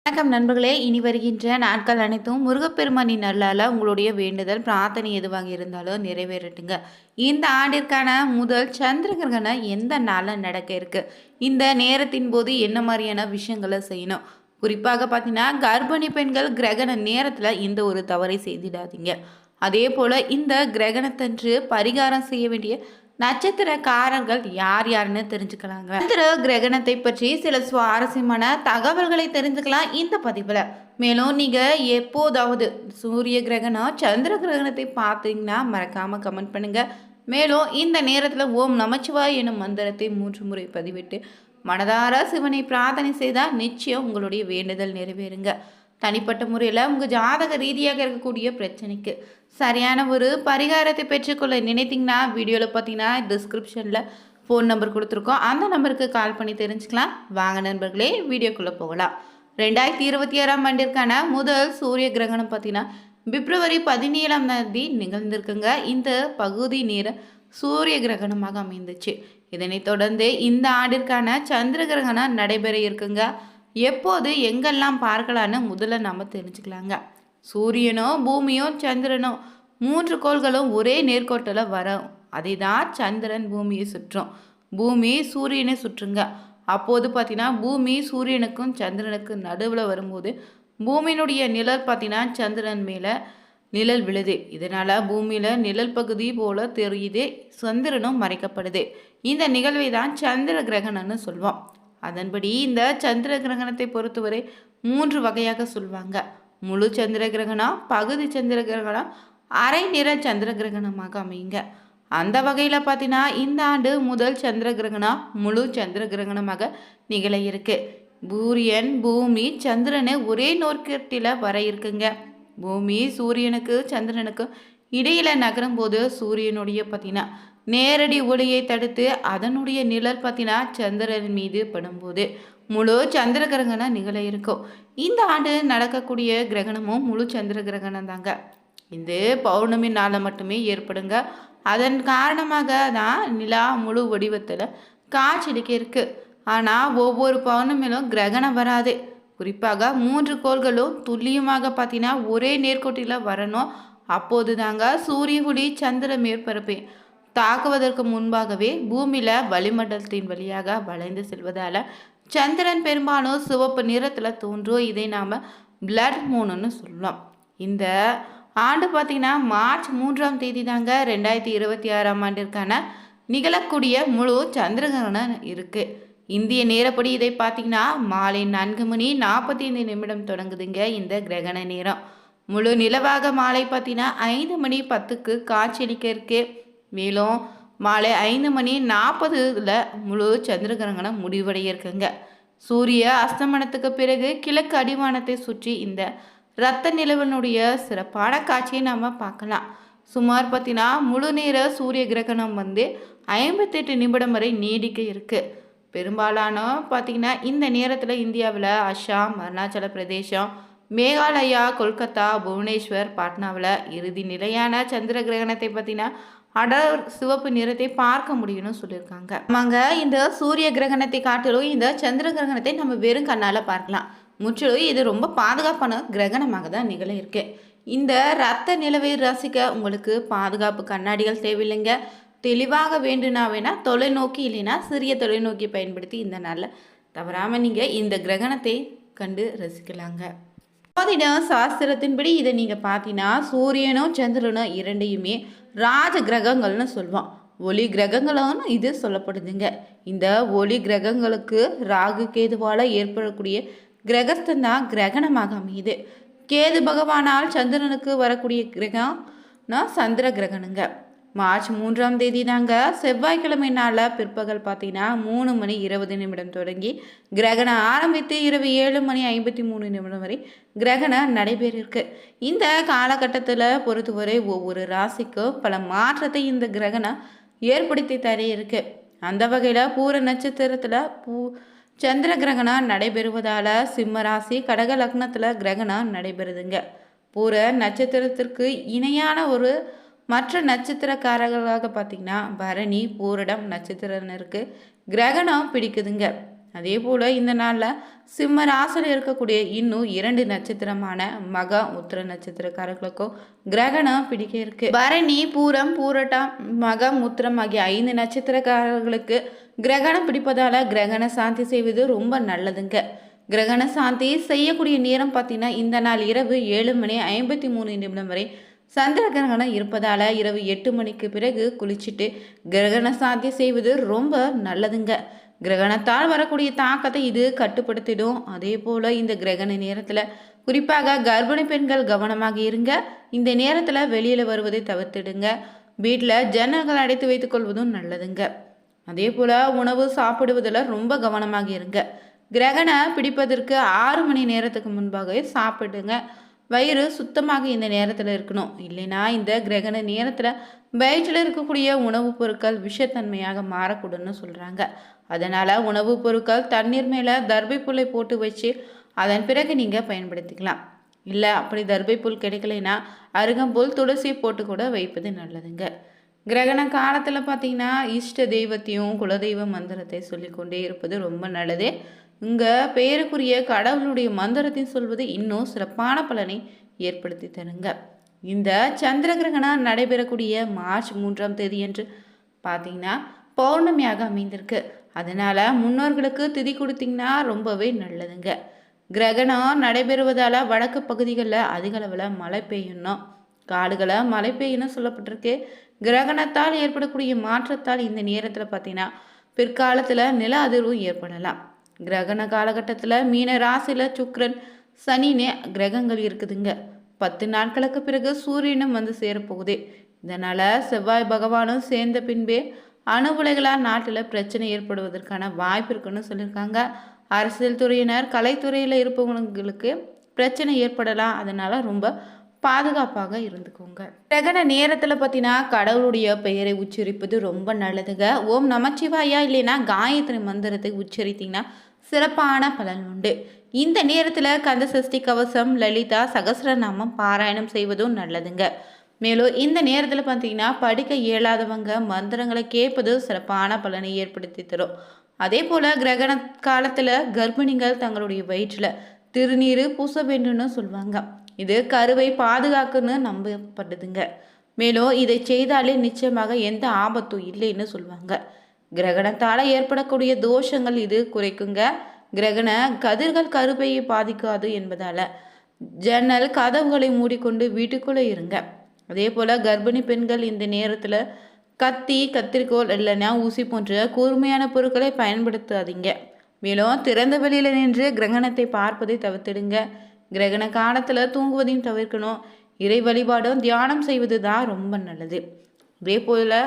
வணக்கம் நண்பர்களே, இனி வருகின்ற நாட்கள் அனைத்தும் முருகப்பெருமானின் நல்லால உங்களுடைய வேண்டுதல் பிரார்த்தனை எதுவாக இருந்தாலும் நிறைவேறட்டுங்க. இந்த ஆண்டிற்கான முதல் சந்திர கிரகணம் எந்த நாளில் நடக்க இருக்கு, இந்த நேரத்தின் போது என்ன மாதிரியான விஷயங்களை செய்யணும், குறிப்பாக பார்த்தீங்கன்னா கர்ப்பிணி பெண்கள் கிரகண நேரத்தில் இந்த ஒரு தவறை செய்திடாதீங்க. அதே போல் இந்த கிரகணத்தன்று பரிகாரம் செய்ய வேண்டிய நட்சத்திரக்காரர்கள் யார் யாருன்னு தெரிஞ்சுக்கலாங்க. சந்திர கிரகணத்தை பற்றி சில சுவாரஸ்யமான தகவல்களை தெரிஞ்சுக்கலாம் இந்த பதிவில். மேலும் நீங்கள் எப்போதாவது சூரிய கிரகணம் சந்திர கிரகணத்தை பார்த்தீங்கன்னா மறக்காமல் கமெண்ட் பண்ணுங்க. மேலும் இந்த நேரத்தில் ஓம் நமச்சிவாய் எனும் மந்திரத்தை 3 முறை பதிவிட்டு மனதார சிவனை பிரார்த்தனை செய்தால் நிச்சயம் உங்களுடைய வேண்டுதல் நிறைவேறுங்க. தனிப்பட்ட முறையில் உங்கள் ஜாதக ரீதியாக இருக்கக்கூடிய பிரச்சனைக்கு சரியான ஒரு பரிகாரத்தை பெற்றுக்கொள்ள நினைத்தீங்கன்னா வீடியோவில் பார்த்தீங்கன்னா டிஸ்கிரிப்ஷனில் ஃபோன் நம்பர் கொடுத்துருக்கோம். அந்த நம்பருக்கு கால் பண்ணி தெரிஞ்சுக்கலாம். வாங்க நண்பர்களே, வீடியோக்குள்ளே போகலாம். 2026ஆம் ஆண்டிற்கான முதல் சூரிய கிரகணம் பார்த்தீங்கன்னா பிப்ரவரி 17ஆம் தேதி நிகழ்ந்திருக்குங்க. இந்த பகுதி நேரம் சூரிய கிரகணமாக அமைந்துச்சு. இதனைத் தொடர்ந்து இந்த ஆண்டிற்கான சந்திர கிரகணம் நடைபெற இருக்குங்க. எப்போது எங்கெல்லாம் பார்க்கலான்னு முதல்ல நம்ம தெரிஞ்சுக்கலாங்க. சூரியனோ பூமியோ சந்திரனோ 3 கோள்களும் ஒரே நேர்கோட்டில் வரும். அதை தான் சந்திரன் பூமியை சுற்றும், பூமி சூரியனை சுற்றுங்க. அப்போது பார்த்தீங்கன்னா பூமி சூரியனுக்கும் சந்திரனுக்கும் நடுவில் வரும்போது பூமியினுடைய நிழல் பார்த்தீங்கன்னா சந்திரன் மேலே நிழல் விழுது. இதனால் பூமியில் நிழல் பகுதி போல தெரியுது, சந்திரனும் மறைக்கப்படுது. இந்த நிகழ்வை தான் சந்திர கிரகணம்னு சொல்வோம். அதன்படி இந்த சந்திர கிரகணத்தை பொறுத்தவரை 3 வகையாக சொல்லுவாங்க. முழு சந்திர கிரகணம், பகுதி சந்திர கிரகணம், அரை நிற சந்திர கிரகணமாக அமையுங்க. அந்த வகையில் பார்த்தீங்கன்னா இந்த ஆண்டு முதல் சந்திர கிரகணம் முழு சந்திர கிரகணமாக நிகழ இருக்கு. சூரியன் பூமி சந்திரனை ஒரே நோக்கத்தில் வர இருக்குங்க. பூமி சூரியனுக்கு சந்திரனுக்கு இடையில நகரும் போது சூரியனுடைய பார்த்தீங்கன்னா நேரடி ஒளியை தடுத்து அதனுடைய நிழல் பார்த்தீங்கன்னா சந்திரன் மீது படும்போது முழு சந்திர கிரகணம் நிகழ இருக்கும். இந்த ஆண்டு நடக்கக்கூடிய கிரகணமும் முழு சந்திர கிரகணம் தாங்க. இந்த பௌர்ணமி நாளில் மட்டுமே ஏற்படுங்க. அதன் காரணமாக தான் நிலா முழு வடிவத்தில் காட்சியளிக்க இருக்கு. ஆனால் ஒவ்வொரு பௌர்ணமியிலும் கிரகணம் வராது. குறிப்பாக 3 கோள்களும் துல்லியமாக பார்த்தீங்கன்னா ஒரே நேர்கோட்டில் வரணும். அப்போது தாங்க சூரிய ஒளி சந்திர மேற்பரப்பை தாக்குவதற்கு முன்பாகவே பூமியில் வளிமண்டலத்தின் வழியாக வளைந்து செல்வதால் சந்திரன் பெரும்பாலும் சிவப்பு நிறத்தில் தோன்றும். இதை நாம் பிளட் மூணுன்னு சொல்லலாம். இந்த ஆண்டு பார்த்திங்கன்னா மார்ச் 3ஆம் தேதி தாங்க 2026ஆம் ஆண்டிற்கான நிகழக்கூடிய முழு சந்திரகிரகணம் இருக்குது. இந்திய நேரப்படி இதை பார்த்திங்கன்னா மாலை 4:45 தொடங்குதுங்க இந்த கிரகண நேரம். முழு நிலவாக மாலை பார்த்திங்கன்னா 5:10 காட்சியளிக்க இருக்கு. மேலும் மாலை 5:40 முழு சந்திர கிரகணம் முடிவடைய இருக்குங்க. சூரிய அஸ்தமனத்துக்கு பிறகு கிழக்கு அடிவானத்தை சுற்றி இந்த இரத்த நிலவனுடைய சிறப்பான காட்சியை நம்ம பார்க்கலாம். சுமார் பார்த்தீங்கன்னா முழு நேர சூரிய கிரகணம் 58 நிமிடம் வரை நீடிக்க இருக்கு. பெரும்பாலான பார்த்தீங்கன்னா இந்த நேரத்தில் இந்தியாவில் அஸ்ஸாம், அருணாச்சல பிரதேசம், மேகாலயா, கொல்கத்தா, புவனேஸ்வர், பாட்னாவில் இறுதி நிலையான சந்திர கிரகணத்தை பார்த்தீங்கன்னா அடர் சிவப்பு நிறத்தை பார்க்க முடியும்னு சொல்லியிருக்காங்க. ஆமாங்க, இந்த சூரிய கிரகணத்தை காட்டிலும் இந்த சந்திர கிரகணத்தை நம்ம வெறும் கண்ணால் பார்க்கலாம். முற்றிலும் இது ரொம்ப பாதுகாப்பான கிரகணமாக தான் நிகழ இருக்கு. இந்த ரத்த நிலவை ரசிக்க உங்களுக்கு பாதுகாப்பு கண்ணாடிகள் தேவையில்லைங்க. தெளிவாக வேண்டுனா வேணால் தொலைநோக்கி இல்லைன்னா சிறிய தொலைநோக்கி பயன்படுத்தி இந்த நாளில் தவறாமல் நீங்கள் இந்த கிரகணத்தை கண்டு ரசிக்கலாங்க. ஜோதிட சாஸ்திரத்தின்படி இதை நீங்கள் பார்த்தீங்கன்னா சூரியனும் சந்திரனும் இரண்டையுமே ராஜ கிரகங்கள்னு சொல்லுவோம். ஒளி கிரகங்களும் இது சொல்லப்படுதுங்க. இந்த ஒளி கிரகங்களுக்கு ராகு கேதுவால் ஏற்படக்கூடிய கிரகஸ்தன் தான் கிரகணமாக அமையுது. கேது பகவானால் சந்திரனுக்கு வரக்கூடிய கிரகம்னா சந்திர கிரகணங்க. மார்ச் 3ஆம் தேதி தாங்க செவ்வாய்க்கிழமை நாளில் பிற்பகல் பார்த்தீங்கன்னா 3:20 தொடங்கி கிரகணம் ஆரம்பித்து இரவு 7:53 வரை கிரகணம் நடைபெறிருக்கு. இந்த காலகட்டத்தில் பொறுத்தவரை ஒவ்வொரு ராசிக்கும் பல மாற்றத்தை இந்த கிரகணம் ஏற்படுத்தி தர இருக்கு. அந்த வகையில் பூர நட்சத்திரத்தில் சந்திர கிரகணம் நடைபெறுவதால் சிம்ம ராசி கடக லக்னத்தில் கிரகணம் நடைபெறுதுங்க. பூர நட்சத்திரத்திற்கு இணையான ஒரு மற்ற நட்சத்திரக்காரர்களாக பார்த்திங்கன்னா பரணி, பூரடம் நட்சத்திரனருக்கு கிரகணம் பிடிக்குதுங்க. அதே போல் இந்த நாளில் சிம்ம ராசியில் இருக்கக்கூடிய இன்னும் 2 நட்சத்திரமான மகா உத்திர நட்சத்திரக்காரர்களுக்கும் கிரகணம் பிடிக்க இருக்கு. பரணி, பூரம், பூரட்டாம், மகம், உத்திரம் ஆகிய 5 நட்சத்திரக்காரர்களுக்கு கிரகணம் பிடிப்பதால கிரகண சாந்தி செய்வது ரொம்ப நல்லதுங்க. கிரகண சாந்தி செய்யக்கூடிய நேரம் பார்த்தீங்கன்னா இந்த நாள் இரவு 7:53 வரை சந்திர கிரகணம் இருப்பதால இரவு 8 மணிக்கு பிறகு குளிச்சுட்டு கிரகண சாந்தி செய்வது ரொம்ப நல்லதுங்க. கிரகணத்தால் வரக்கூடிய தாக்கத்தை இது கட்டுப்படுத்திடும். அதே போல் இந்த கிரகண நேரத்தில் குறிப்பாக கர்ப்பிணி பெண்கள் கவனமாக இருங்க. இந்த நேரத்தில் வெளியில் வருவதை தவிர்த்துடுங்க. வீட்டில் ஜன்னல்கள் அடைத்து வைத்துக் கொள்வதும் நல்லதுங்க. அதே போல் உணவு சாப்பிடுவதில் ரொம்ப கவனமாக இருங்க. கிரகணம் பிடிப்பதற்கு 6 மணி நேரத்துக்கு முன்பாகவே சாப்பிடுங்க. வயிறு சுத்தமாக இந்த நேரத்தில் இருக்கணும். இல்லைன்னா இந்த கிரகண நேரத்தில் வயிற்றில் இருக்கக்கூடிய உணவுப் பொருட்கள் விஷத்தன்மையாக மாறக்கூடும்னு சொல்கிறாங்க. அதனால் உணவுப் பொருட்கள் தண்ணீர் மேலே தர்பை புல்லை போட்டு வச்சு அதன் பிறகு நீங்கள் பயன்படுத்திக்கலாம். இல்லை அப்படி தர்பை புல் கிடைக்கலைன்னா அருகம்புல், துளசி போட்டு கூட வைப்பது நல்லதுங்க. கிரகண காலத்தில் பார்த்தீங்கன்னா இஷ்ட தெய்வத்தையும் குலதெய்வ மந்திரத்தை சொல்லிக்கொண்டே இருப்பது ரொம்ப நல்லது. உங்கள் பெயருக்குரிய கடவுளுடைய மந்திரத்தையும் சொல்வது இன்னும் சிறப்பான பலனை ஏற்படுத்தி தருங்க. இந்த சந்திர கிரகணம் நடைபெறக்கூடிய மார்ச் 3ஆம் தேதி என்று பார்த்தீங்கன்னா பௌர்ணமியாக அமைந்திருக்கு. அதனால் முன்னோர்களுக்கு திதி கொடுத்தீங்கன்னா ரொம்பவே நல்லதுங்க. கிரகணம் நடைபெறுவதால் வடக்கு பகுதிகளில் அதிக அளவில் மழை பெய்யணும், காடுகளை மழை பெய்யணும் சொல்லப்பட்டிருக்கு. கிரகணத்தால் ஏற்படக்கூடிய மாற்றத்தால் இந்த நேரத்தில் பார்த்தீங்கன்னா பிற்காலத்தில் நில அதிர்வு ஏற்படலாம். கிரகண காலகட்டத்தில் மீன ராசியில் சுக்கிரன், சனினே கிரகங்கள் இருக்குதுங்க. 10 நாட்களுக்கு பிறகு சூரியனும் வந்து சேரப்போகுது. இதனால் செவ்வாய் பகவானும் சேர்ந்த பின்பே அணு உலைகளால் நாட்டில் பிரச்சனை ஏற்படுவதற்கான வாய்ப்பு இருக்குன்னு சொல்லியிருக்காங்க. அரசியல் துறையினர், கலைத்துறையில் இருப்பவங்களுக்கு பிரச்சனை ஏற்படலாம். அதனால் ரொம்ப பாதுகாப்பாக இருந்துக்கோங்க. கிரகண நேரத்தில் பார்த்தீங்கன்னா கடவுளுடைய பெயரை உச்சரிப்பது ரொம்ப நல்லதுங்க. ஓம் நமச்சிவாயா இல்லைன்னா காயத்ரி மந்திரத்தை உச்சரித்தீங்கன்னா சிறப்பான பலன் உண்டு. இந்த நேரத்தில் கந்த சஷ்டி கவசம், லலிதா சகஸ்ரநாமம் பாராயணம் செய்வதும் நல்லதுங்க. மேலும் இந்த நேரத்தில் பார்த்தீங்கன்னா படிக்க இயலாதவங்க மந்திரங்களை கேட்பது சிறப்பான பலனை ஏற்படுத்தி தரும். அதே போல் கிரகண காலத்தில் கர்ப்பிணிகள் தங்களுடைய வயிற்றில் திருநீர் பூச வேண்டும்னு சொல்லுவாங்க. இது கருவை பாதுகாக்குன்னு நம்பப்படுதுங்க. மேலும் இதை செய்தாலே நிச்சயமாக எந்த ஆபத்தும் இல்லைன்னு சொல்லுவாங்க. கிரகணத்தால் ஏற்படக்கூடிய தோஷங்கள் இது குறைக்குங்க. கிரகண கதிர்கள் கருப்பையை பாதிக்காது என்பதால் ஜன்னல் கதவுகளை மூடிக்கொண்டு வீட்டுக்குள்ளே இருங்க. அதே போல் கர்ப்பிணி பெண்கள் இந்த நேரத்தில் கத்தி, கத்திரிக்கோல் இல்லைன்னா ஊசி போன்ற கூர்மையான பொருட்களை பயன்படுத்தாதீங்க. மேலும் திறந்த வெளியில் நின்று கிரகணத்தை பார்ப்பதை தவிர்த்திடுங்க. கிரகண காலத்தில் தூங்குவதையும் தவிர்க்கணும். இறை வழிபாடும் தியானம் செய்வது தான் ரொம்ப நல்லது. அதே போல்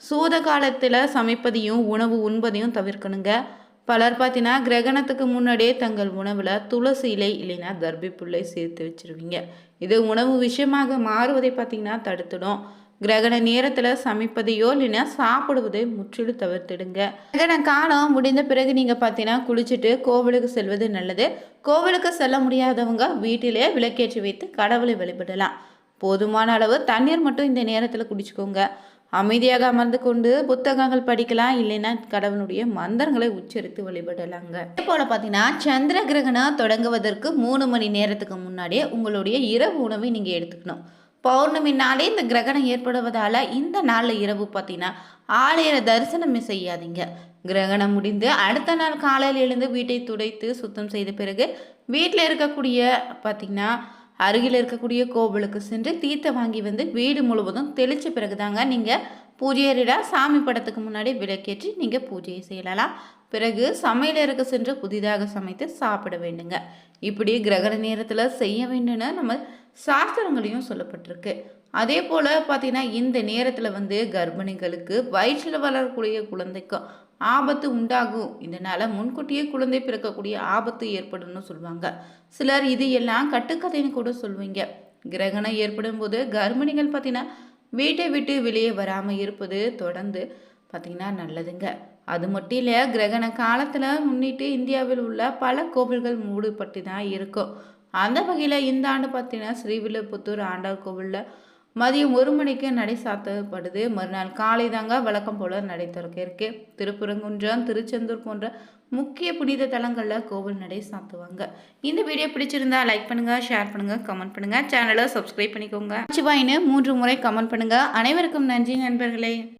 சூத காலத்தில் சமைப்பதையும் உணவு உண்பதையும் தவிர்க்கணுங்க. பலர் பார்த்தீங்கன்னா கிரகணத்துக்கு முன்னாடியே தங்கள் உணவில் துளசி இலை இல்லைன்னா தர்பை புல்லை சேர்த்து வச்சுருவீங்க. இது உணவு விஷயமாக மாறுவதை பார்த்தீங்கன்னா தடுத்துடும். கிரகண நேரத்தில் சமைப்பதையோ இல்லைன்னா சாப்பிடுவதை முற்றிலும் தவிர்த்துடுங்க. கிரகண காலம் முடிந்த பிறகு நீங்கள் பார்த்தீங்கன்னா குளிச்சுட்டு கோவிலுக்கு செல்வது நல்லது. கோவிலுக்கு செல்ல முடியாதவங்க வீட்டிலே விளக்கேற்றி வைத்து கடவுளை வழிபடலாம். போதுமான அளவு தண்ணீர் மட்டும் இந்த நேரத்தில் குடிச்சுக்கோங்க. அமைதியாக அமர்ந்து கொண்டு புத்தகங்கள் படிக்கலாம், இல்லைன்னா கடவுளுடைய மந்திரங்களை உச்சரித்து வழிபடலாங்க. அதே போல் பார்த்தீங்கன்னா சந்திர கிரகணம் தொடங்குவதற்கு 3 மணி நேரத்துக்கு முன்னாடியே உங்களுடைய இரவு உணவை நீங்கள் எடுத்துக்கணும். பௌர்ணமி நாளே இந்த கிரகணம் ஏற்படுவதால் இந்த நாளில் இரவு பார்த்தீங்கன்னா ஆலய தரிசனமே செய்யாதீங்க. கிரகணம் முடிந்து அடுத்த நாள் காலையில் எழுந்து வீட்டை துடைத்து சுத்தம் செய்த பிறகு வீட்டில் இருக்கக்கூடிய பார்த்தீங்கன்னா அருகில் இருக்கக்கூடிய கோவிலுக்கு சென்று தீர்த்த வாங்கி வந்து வீடு முழுவதும் தெளித்த பிறகு தாங்க நீங்கள் பூஜையறிட சாமி படத்துக்கு முன்னாடி விளக்கேற்றி நீங்கள் பூஜையை செய்யலாம். பிறகு சமையலறைக்கு சென்று புதிதாக சமைத்து சாப்பிட வேண்டுங்க. இப்படி கிரகண நேரத்தில் செய்ய வேண்டும்னு நம்ம சாஸ்திரங்களையும் சொல்லப்பட்டிருக்கு. அதே போல் பார்த்தீங்கன்னா இந்த நேரத்தில் வந்து கர்ப்பிணிகளுக்கு வயிற்றில் வளரக்கூடிய குழந்தைக்கும் ஆபத்து உண்டாகும். இதனால் முன்கூட்டியே குழந்தை பிறக்கக்கூடிய ஆபத்து ஏற்படும்னு சொல்லுவாங்க. சிலர் இது எல்லாம் கட்டுக்கதைன்னு கூட சொல்லுவீங்க. கிரகணம் ஏற்படும் போது கர்ப்பிணிகள் பார்த்தீங்கன்னா வீட்டை விட்டு வெளியே வராமல் இருப்பது தொடர்ந்து பார்த்தீங்கன்னா நல்லதுங்க. அது மட்டும் இல்லை, கிரகண காலத்தில் முன்னிட்டு இந்தியாவில் உள்ள பல கோவில்கள் மூடப்பட்டு தான் இருக்கும். அந்த வகையில் இந்த ஆண்டு பார்த்தீங்கன்னா ஸ்ரீவில்லிபுத்தூர் ஆண்டாள் கோவிலில் மதியம் 1 மணிக்கு நடை சாத்தப்படுது. மறுநாள் காலை தாங்க வழக்கம் போல நடை திறக்க இருக்கு. திருப்பரங்குன்றம், திருச்செந்தூர் போன்ற முக்கிய புனித தலங்களில் கோவில் நடை சாத்துவாங்க. இந்த வீடியோ பிடிச்சிருந்தா லைக் பண்ணுங்க, ஷேர் பண்ணுங்க, கமெண்ட் பண்ணுங்க, சேனலை சப்ஸ்கிரைப் பண்ணிக்கோங்க. சிவாயின்னு 3 முறை கமெண்ட் பண்ணுங்க. அனைவருக்கும் நன்றி நண்பர்களே.